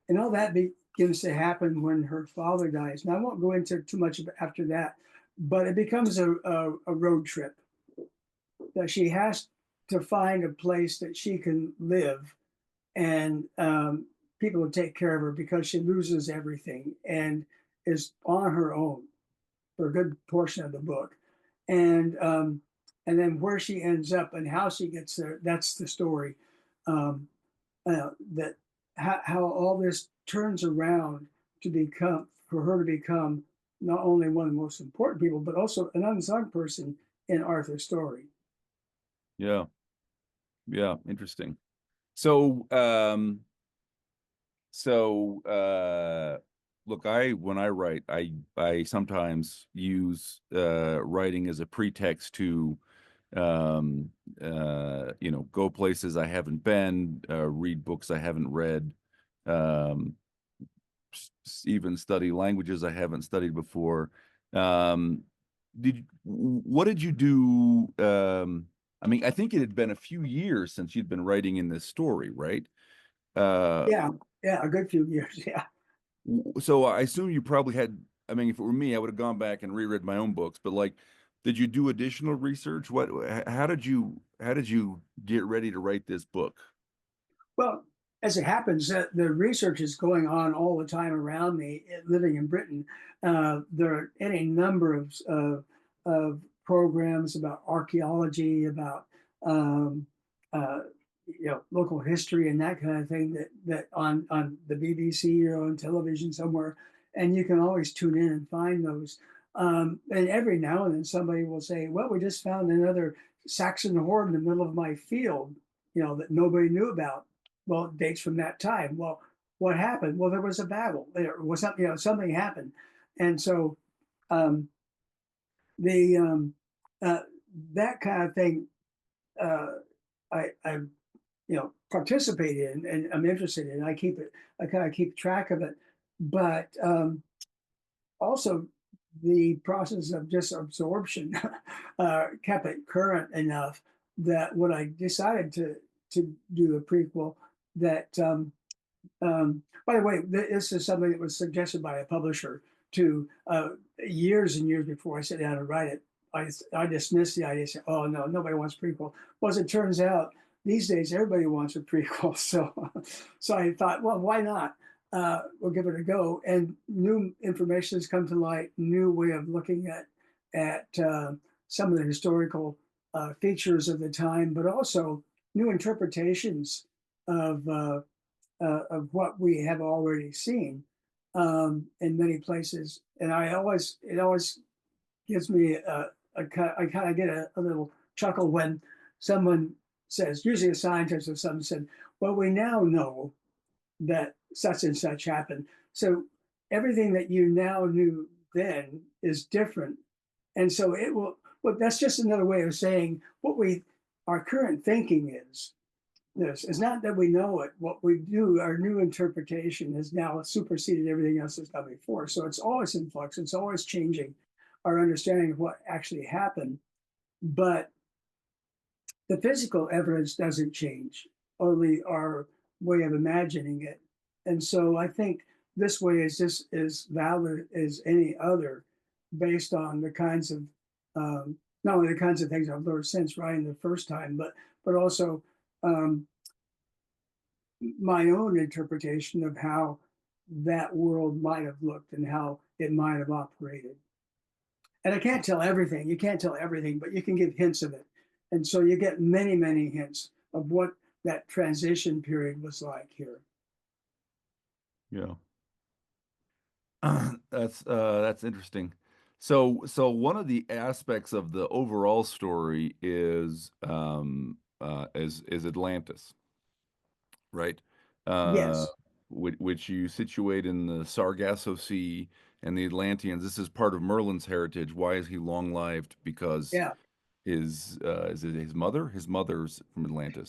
and all that begins to happen when her father dies. Now I won't go into too much after that, but it becomes a road trip that she has to find a place that she can live, and people will take care of her, because she loses everything and is on her own for a good portion of the book. And then where she ends up and how she gets there, that's the story. That how all this turns around for her to become not only one of the most important people, but also an unsung person in Arthur's story. Yeah. Yeah. Interesting. So, look, when I write, I sometimes use writing as a pretext to go places I haven't been, read books I haven't read, um, even study languages I haven't studied before. What did you do? I mean, I think it had been a few years since you'd been writing in this story, right? Yeah, a good few years. Yeah. So I assume you probably had, I mean, if it were me, I would have gone back and reread my own books, but like, did you do additional research? How did you get ready to write this book? Well, as it happens, the research is going on all the time around me. Living in Britain, there are any number of programs about archaeology, about um, uh, local history and that kind of thing that on the BBC or on television somewhere, and you can always tune in and find those. And every now and then somebody will say, "Well, we just found another Saxon horde in the middle of my field, that nobody knew about." Well, it dates from that time. Well, what happened? Well, there was a battle. There was something, something happened, and so um, the uh, that kind of thing. I participate in and I'm interested in. I kind of keep track of it, but also the process of just absorption kept it current enough that when I decided to do a prequel, that by the way, this is something that was suggested by a publisher to years and years before I sat down and write it. I dismissed the idea, said, "Oh no, nobody wants prequel." Well, as it turns out, these days everybody wants a prequel. So I thought, well, why not? We'll give it a go. And new information has come to light, new way of looking at some of the historical features of the time, but also new interpretations of what we have already seen in many places. And it always gives me I kind of get a little chuckle when someone says, usually a scientist or something said, "Well, we now know that such and such happened. So everything that you now knew then is different." And so well, that's just another way of saying our current thinking is this. It's not that we know it. What we do, our new interpretation has now superseded everything else that's come before. So it's always in flux. It's always changing our understanding of what actually happened. But the physical evidence doesn't change, only our way of imagining it. And so I think this way is just as valid as any other, based on the kinds of not only the kinds of things I've learned since writing the first time, but also my own interpretation of how that world might have looked and how it might have operated. And I can't tell everything. You can't tell everything, but you can give hints of it. And so you get many, many hints of what that transition period was like here. Yeah. That's interesting. So one of the aspects of the overall story is Atlantis, right? Uh, Yes. which you situate in the Sargasso Sea and the Atlanteans. This is part of Merlin's heritage. Why is he long-lived? Because Yeah. is it his mother? His mother's from Atlantis.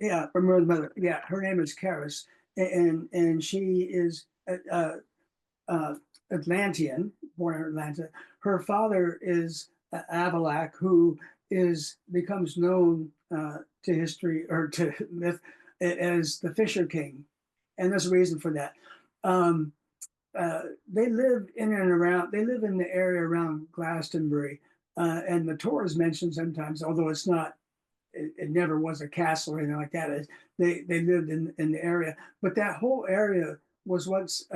Yeah. From her mother. Yeah. Her name is Karis, and she is Atlantean, born in Atlanta. Her father is Avalak, who becomes known to history or to myth as the Fisher King, and there's a reason for that. Um, they live in and around. They live in the area around Glastonbury, and the Torah is mentioned sometimes, although it's not. It never was a castle or anything like that. They lived in the area, but that whole area was once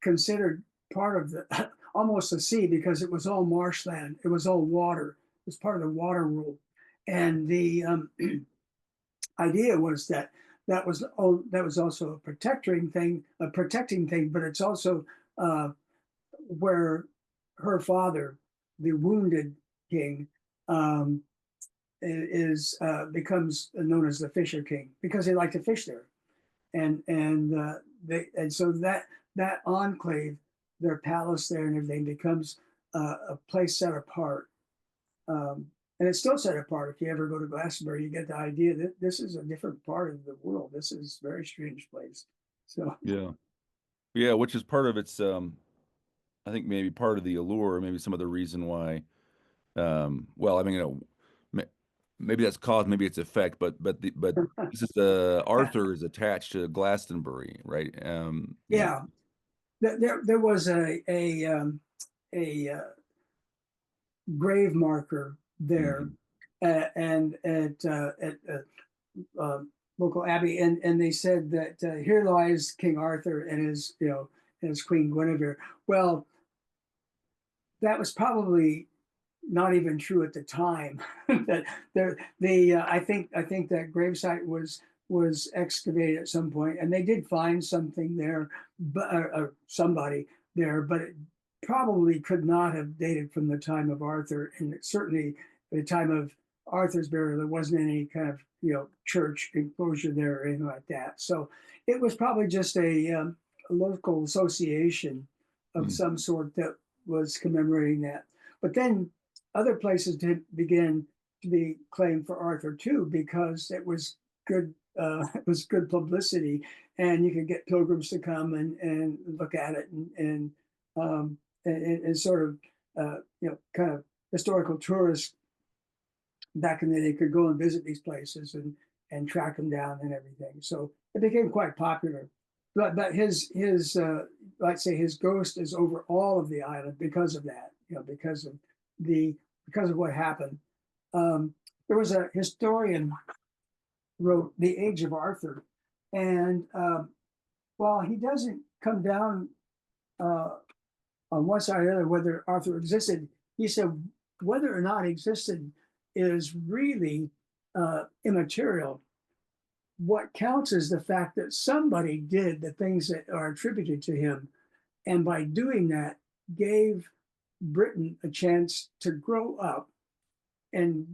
considered part of the almost the sea, because it was all marshland. It was all water. It was part of the water rule, and the idea was that that was also a protecting thing, but it's also where her father, the wounded king, um, is becomes known as the Fisher King because they like to fish there, and so that enclave, their palace there and everything becomes a place set apart. And it's still set apart. If you ever go to Glastonbury, you get the idea that this is a different part of the world. This is a very strange place. So yeah, which is part of its I think maybe part of the allure, maybe some of the reason why. Well, I mean, maybe that's cause, maybe it's effect, but this is Arthur is attached to Glastonbury, right? yeah, there was a grave marker there, Mhm. and at local abbey, and they said that here lies King Arthur and his and his Queen Guinevere. Well, that was probably not even true at the time. That I think that gravesite was excavated at some point, and they did find something there, but somebody there, but it probably could not have dated from the time of Arthur, and certainly at the time of Arthur's burial, there wasn't any kind of church enclosure there or anything like that. So it was probably just a local association of Mm. some sort that was commemorating that. But then other places did begin to be claimed for Arthur too, because it was good. It was good publicity, and you could get pilgrims to come and look at it, and sort of kind of historical tourists back in the day could go and visit these places and track them down and everything. So it became quite popular. But his let's say his ghost is over all of the island because of that. Because of what happened. There was a historian wrote The Age of Arthur, and while he doesn't come down on one side or the other whether Arthur existed, he said whether or not he existed is really immaterial. What counts is the fact that somebody did the things that are attributed to him, and by doing that, gave Britain a chance to grow up and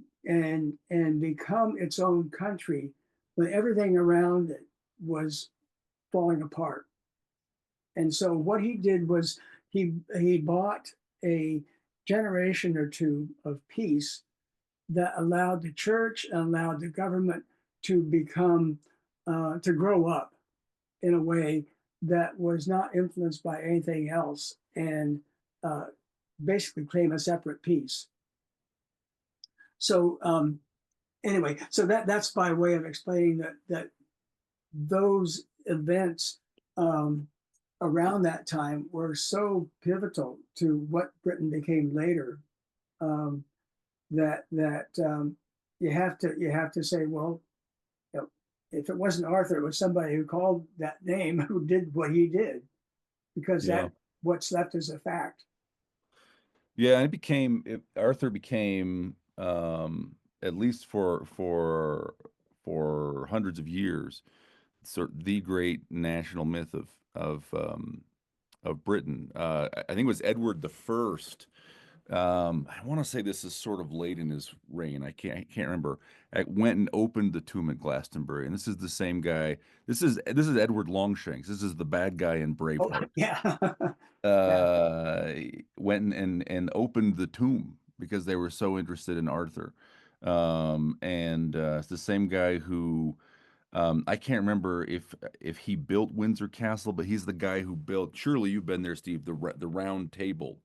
become its own country when everything around it was falling apart. And so what he did was he bought a generation or two of peace that allowed the church and allowed the government to become to grow up in a way that was not influenced by anything else, and basically claim a separate peace. So anyway, so that's by way of explaining that those events around that time were so pivotal to what Britain became later, that you have to say, well, if it wasn't Arthur, it was somebody who called that name who did what he did, because that what's left is a fact. Yeah, and Arthur became at least for hundreds of years, sort of the great national myth of Britain. I think it was Edward the First. I want to say this is sort of late in his reign. I can't remember. I went and opened the tomb at Glastonbury, and this is the same guy. This is Edward Longshanks. This is the bad guy in Braveheart. Oh, yeah. Went and opened the tomb because they were so interested in Arthur. And it's the same guy who I can't remember if he built Windsor Castle, but he's the guy who built. Surely you've been there, Steve. The round table.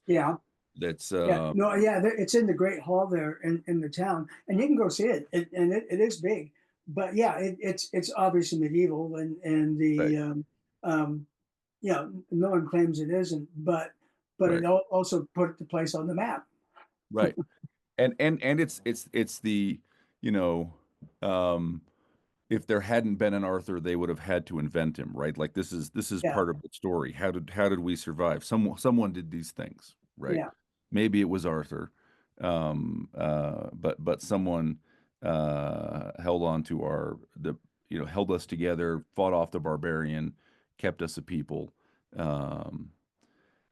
Yeah. That's No, yeah, it's in the Great Hall there in the town, and you can go see it. It is big, but yeah, it's obviously medieval, and right. No one claims it isn't, but Right. it also put the place on the map. Right. And it's the, you know, if there hadn't been an Arthur, they would have had to invent him, right? Like this is Yeah, part of the story. How did we survive? Someone did these things, right? yeah, Maybe it was Arthur, but someone held on to held us together, fought off the barbarian, kept us a people.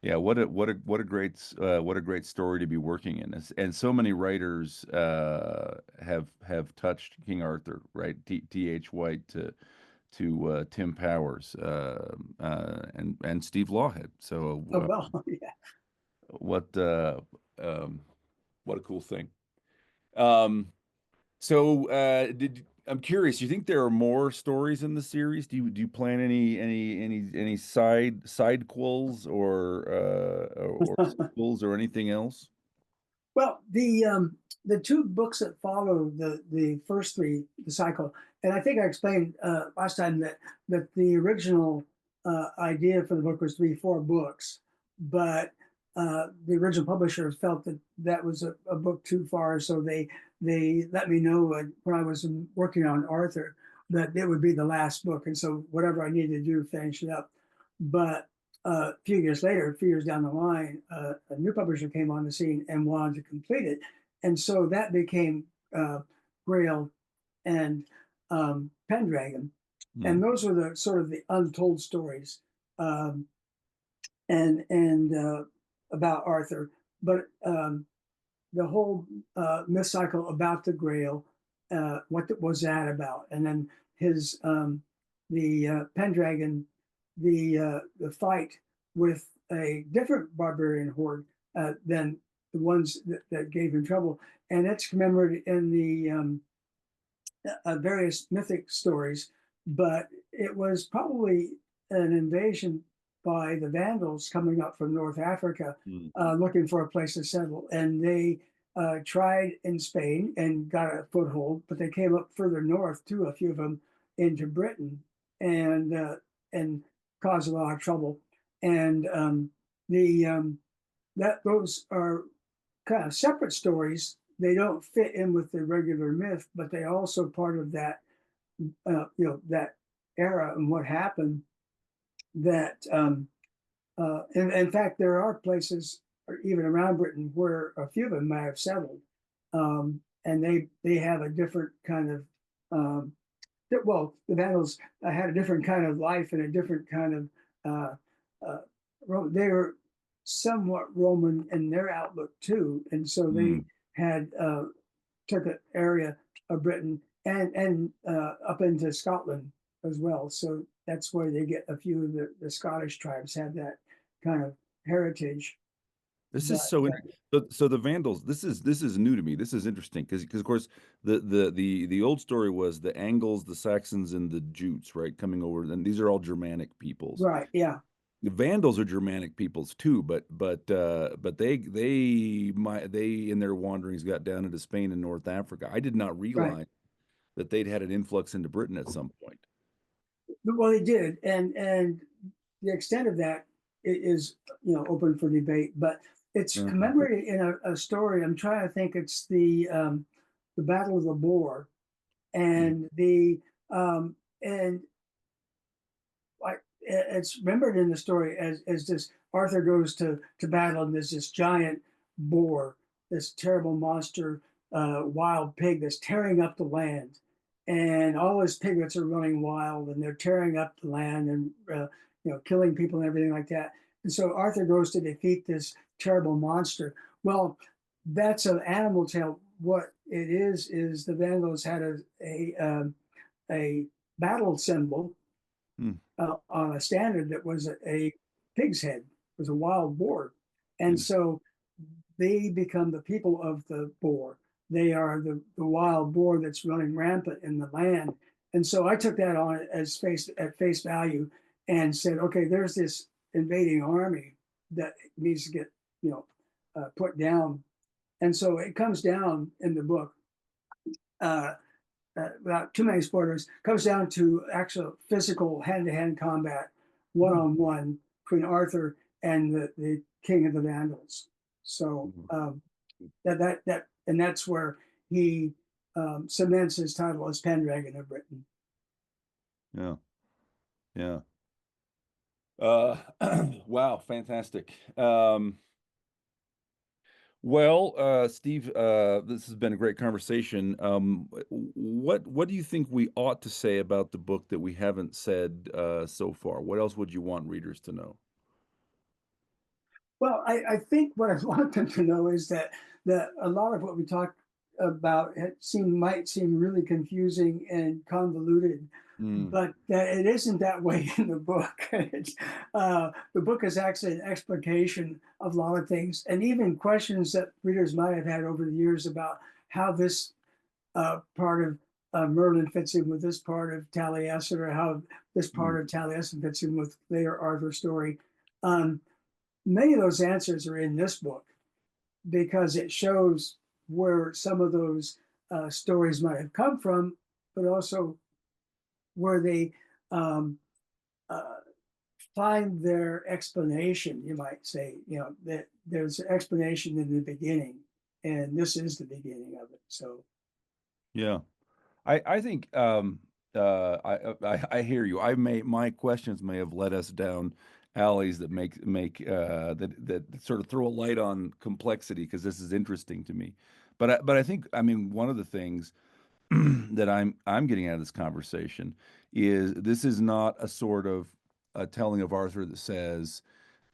Yeah, what a great story to be working in. And so many writers have touched King Arthur, right? T.H. White to Tim Powers, and Steve Lawhead. So Oh, well, yeah. what what a cool thing. So I'm curious, you think there are more stories in the series? Do you plan any side quills or sequels or anything else? Well, the two books that follow the first three, the cycle, and I think I explained last time that the original idea for the book was to be 4 books, but the original publisher felt that that was a book too far, so they let me know when I was working on Arthur that it would be the last book, and so whatever I needed to do, finish it up. But a few years later, a few years down the line, a new publisher came on the scene and wanted to complete it. And so that became Grail and Pendragon. And those were the sort of the untold stories um, and about Arthur. But the whole myth cycle about the Grail, what was that about? And then his the Pendragon, the fight with a different barbarian horde than the ones that gave him trouble, and it's commemorated in the various mythic stories. But it was probably an invasion by the Vandals coming up from North Africa, looking for a place to settle, and they tried in Spain and got a foothold, but they came up further north too, a few of them into Britain, and caused a lot of trouble. And the that those are kind of separate stories. They don't fit in with the regular myth, but they also part of that that era and what happened. That in fact, there are places, or even around Britain, where a few of them might have settled, and they have a different kind of well, the Vandals had a different kind of life and a different kind of they were somewhat Roman in their outlook too, and so they had took an area of Britain and up into Scotland as well. So that's where they get a few of the Scottish tribes have that kind of heritage. This is so so the Vandals. This is new to me. This is interesting because of course the old story was the Angles, the Saxons, and the Jutes, right, coming over, and these are all Germanic peoples. Right. Yeah. The Vandals are Germanic peoples too, but they in their wanderings got down into Spain and North Africa. I did not realize that they'd had an influx into Britain at some point. Well, they did, and the extent of that is open for debate, but it's commemorated in a story. I'm trying to think. It's the Battle of the Boar, and and like it's remembered in the story as this Arthur goes to battle, and there's this giant boar, this terrible monster, wild pig that's tearing up the land, and all his piglets are running wild, and they're tearing up the land and killing people and everything like that. And so Arthur goes to defeat this terrible monster. Well, that's an animal tale. What it is the Vandals had a battle symbol on a standard that was a pig's head, was a wild boar, and so they become the people of the boar. They are the wild boar that's running rampant in the land. And so I took that on at face value and said, okay, there's this invading army that needs to get put down. And so it comes down in the book, without too many spoilers, comes down to actual physical hand-to-hand combat, one-on-one between Arthur and the king of the Vandals. So that's where he cements his title as Pendragon of Britain. Yeah. Yeah. Wow, fantastic. Well, Steve, this has been a great conversation. What do you think we ought to say about the book that we haven't said so far? What else would you want readers to know? Well, I think what I want them to know is that a lot of what we talk about might seem really confusing and convoluted, Mm, but that it isn't that way in the book. The book is actually an explication of a lot of things, and even questions that readers might have had over the years about how this part of Merlin fits in with this part of Taliesin, or how this mm, part of Taliesin fits in with later Arthur's story. Um, Many of those answers are in this book because it shows where some of those stories might have come from, but also where they um, uh, find their explanation. You might say, that there's an explanation in the beginning, and this is the beginning of it. So, yeah. I think I hear you. My questions may have led us down alleys that make that sort of throw a light on complexity because this is interesting to me. But I think I mean one of the things that I'm getting out of this conversation is this is not a sort of a telling of Arthur that says,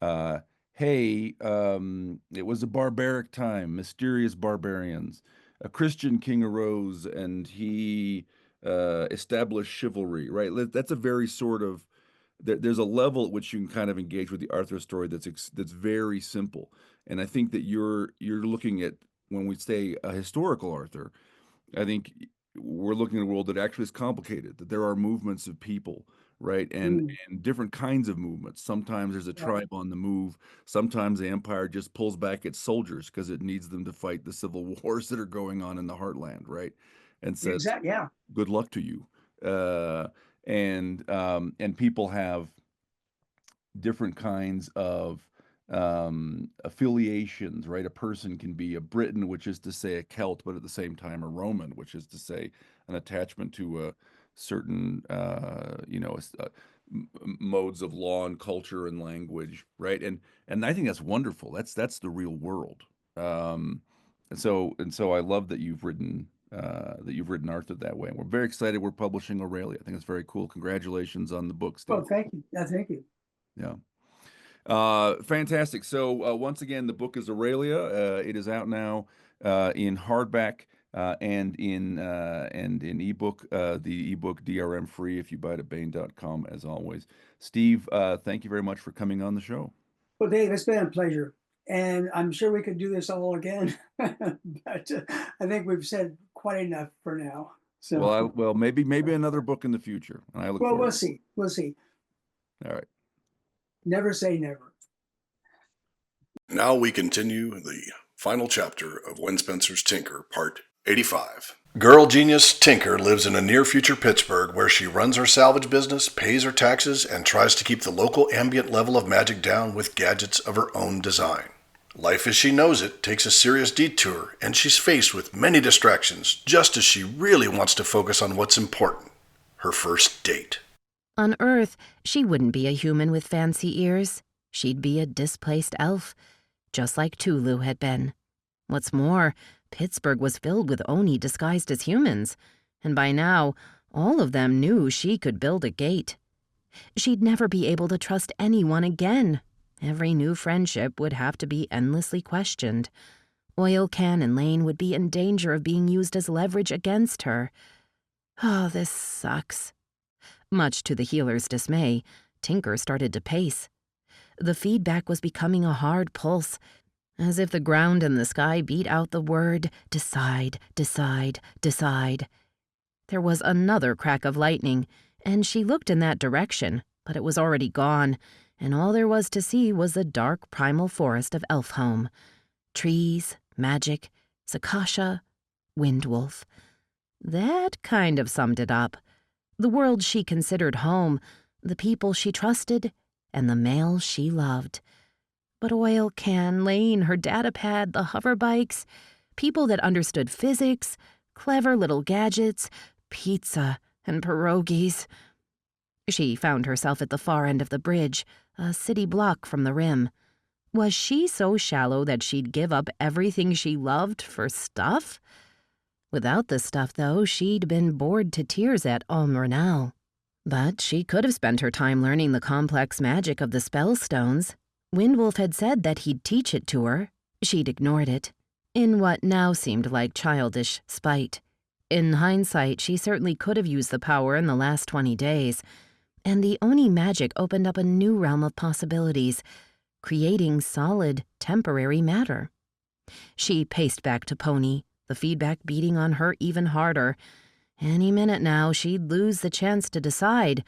uh, "Hey, it was a barbaric time, mysterious barbarians. A Christian king arose and he established chivalry." Right? That's a very sort of there's a level at which you can kind of engage with the Arthur story that's very simple, and I think that you're looking at when we say a historical Arthur. I think we're looking at a world that actually is complicated, that there are movements of people, right? mm, And different kinds of movements. Sometimes there's a yeah, tribe on the move. Sometimes the empire just pulls back its soldiers because it needs them to fight the civil wars that are going on in the heartland, right? And says, exactly. Yeah, good luck to you. Uh, and people have different kinds of affiliations, right? A person can be a Briton, which is to say a Celt, but at the same time a Roman, which is to say an attachment to a certain, modes of law and culture and language, right? And I think that's wonderful. That's the real world. Um, and so I love that you've written Arthur that way. And we're very excited. We're publishing Aurelia. I think it's very cool. Congratulations on the book, well, Steve. thank you. Thank you. Yeah. Fantastic. So once again, the book is Aurelia. It is out now in hardback and in ebook. The ebook DRM free if you buy it at Baen.com as always. Steve, thank you very much for coming on the show. Well, Dave, it's been a pleasure. And I'm sure we could do this all again. But I think we've said quite enough for now. So, Well, maybe another book in the future, and I look well, forward we'll to see. We'll see. it. All right. Never say never. Now we continue the final chapter of Wen Spencer's Tinker, Part 85. Girl genius Tinker lives in a near-future Pittsburgh where she runs her salvage business, pays her taxes, and tries to keep the local ambient level of magic down with gadgets of her own design. Life as she knows it takes a serious detour, and she's faced with many distractions just as she really wants to focus on what's important, her first date. On Earth, she wouldn't be a human with fancy ears. She'd be a displaced elf, just like Tulu had been. What's more, Pittsburgh was filled with Oni disguised as humans, and by now, all of them knew she could build a gate. She'd never be able to trust anyone again. Every new friendship would have to be endlessly questioned. Oil Can and Lane would be in danger of being used as leverage against her. Oh, this sucks. Much to the healer's dismay, Tinker started to pace. The feedback was becoming a hard pulse, as if the ground and the sky beat out the word, decide, decide, decide. There was another crack of lightning, and she looked in that direction, but it was already gone, and all there was to see was the dark primal forest of Elfhome. Trees, magic, Sakasha, Windwolf. That kind of summed it up. The world she considered home, the people she trusted, and the male she loved. But Oil Can, Lane, her datapad, the hover bikes, people that understood physics, clever little gadgets, pizza, and pierogies. She found herself at the far end of the bridge, a city block from the rim. Was she so shallow that she'd give up everything she loved for stuff? Without the stuff, though, she'd been bored to tears at Almrenal. But she could have spent her time learning the complex magic of the spellstones. Windwolf had said that he'd teach it to her. She'd ignored it, in what now seemed like childish spite. In hindsight, she certainly could have used the power in the last 20 days, and the Oni magic opened up a new realm of possibilities, creating solid, temporary matter. She paced back to Pony, the feedback beating on her even harder. Any minute now, she'd lose the chance to decide.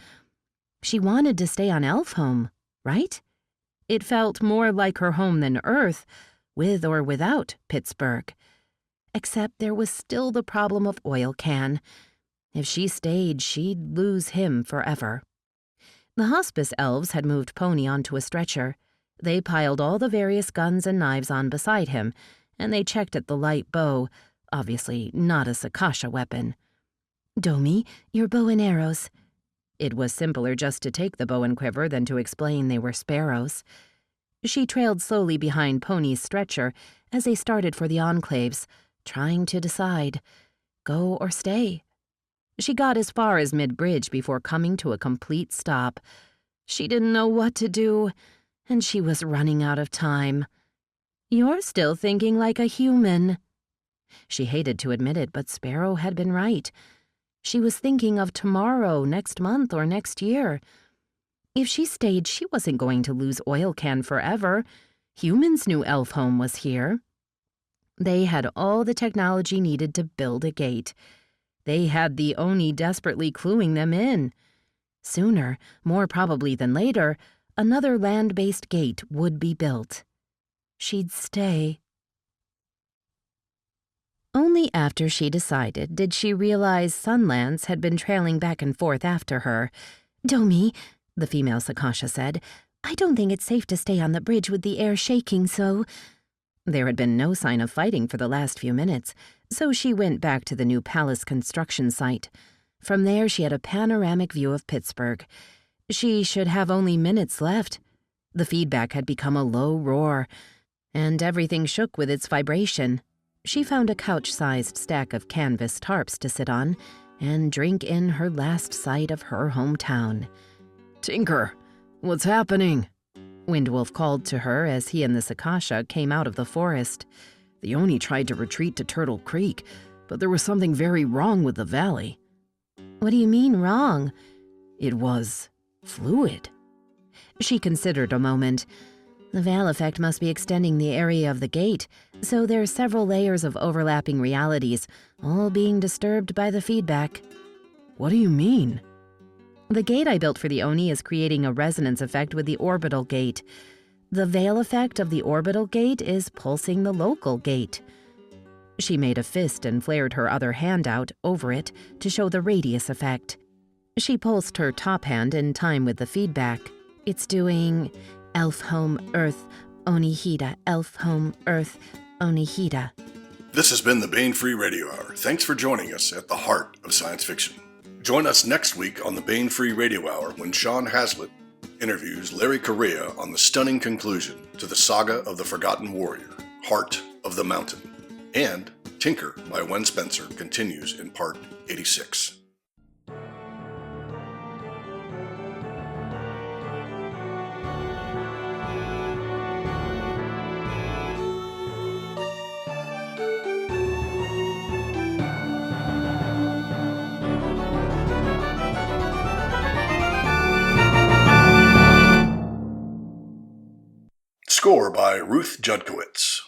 She wanted to stay on Elfhome, right? It felt more like her home than Earth, with or without Pittsburgh. Except there was still the problem of Oil Can. If she stayed, she'd lose him forever. The hospice elves had moved Pony onto a stretcher. They piled all the various guns and knives on beside him, and they checked at the light bow, obviously not a Sakasha weapon. "Domi, your bow and arrows." It was simpler just to take the bow and quiver than to explain they were sparrows. She trailed slowly behind Pony's stretcher as they started for the enclaves, trying to decide, go or stay. She got as far as mid-bridge before coming to a complete stop. She didn't know what to do, and she was running out of time. "You're still thinking like a human." She hated to admit it, but Sparrow had been right. She was thinking of tomorrow, next month, or next year. If she stayed, she wasn't going to lose Oil Can forever. Humans knew Elfhome was here. They had all the technology needed to build a gate. They had the Oni desperately cluing them in. Sooner, more probably than later, another land-based gate would be built. She'd stay. Only after she decided did she realize Sunlance had been trailing back and forth after her. "Domi," the female Sakasha said, "I don't think it's safe to stay on the bridge with the air shaking so." There had been no sign of fighting for the last few minutes, so she went back to the new palace construction site. From there she had a panoramic view of Pittsburgh. She should have only minutes left. The feedback had become a low roar, and everything shook with its vibration. She found a couch-sized stack of canvas tarps to sit on and drink in her last sight of her hometown. "Tinker, what's happening?" Windwolf called to her as he and the Sakasha came out of the forest. "The Oni tried to retreat to Turtle Creek, but there was something very wrong with the valley." "What do you mean wrong?" "It was fluid." She considered a moment. The Veil effect must be extending the area of the gate, so there are several layers of overlapping realities, all being disturbed by the feedback. "What do you mean?" "The gate I built for the Oni is creating a resonance effect with the orbital gate. The Veil effect of the orbital gate is pulsing the local gate." She made a fist and flared her other hand out over it to show the radius effect. She pulsed her top hand in time with the feedback. It's doing Elfhome, Earth, Onihida, Elfhome, Earth, Onihida. This has been the Baen Free Radio Hour. Thanks for joining us at the heart of science fiction. Join us next week on the Baen Free Radio Hour when Sean Hazlitt interviews Larry Correa on the stunning conclusion to the saga of the Forgotten Warrior, Heart of the Mountain. And Tinker by Wen Spencer continues in part 86. Score by Ruth Judkowitz.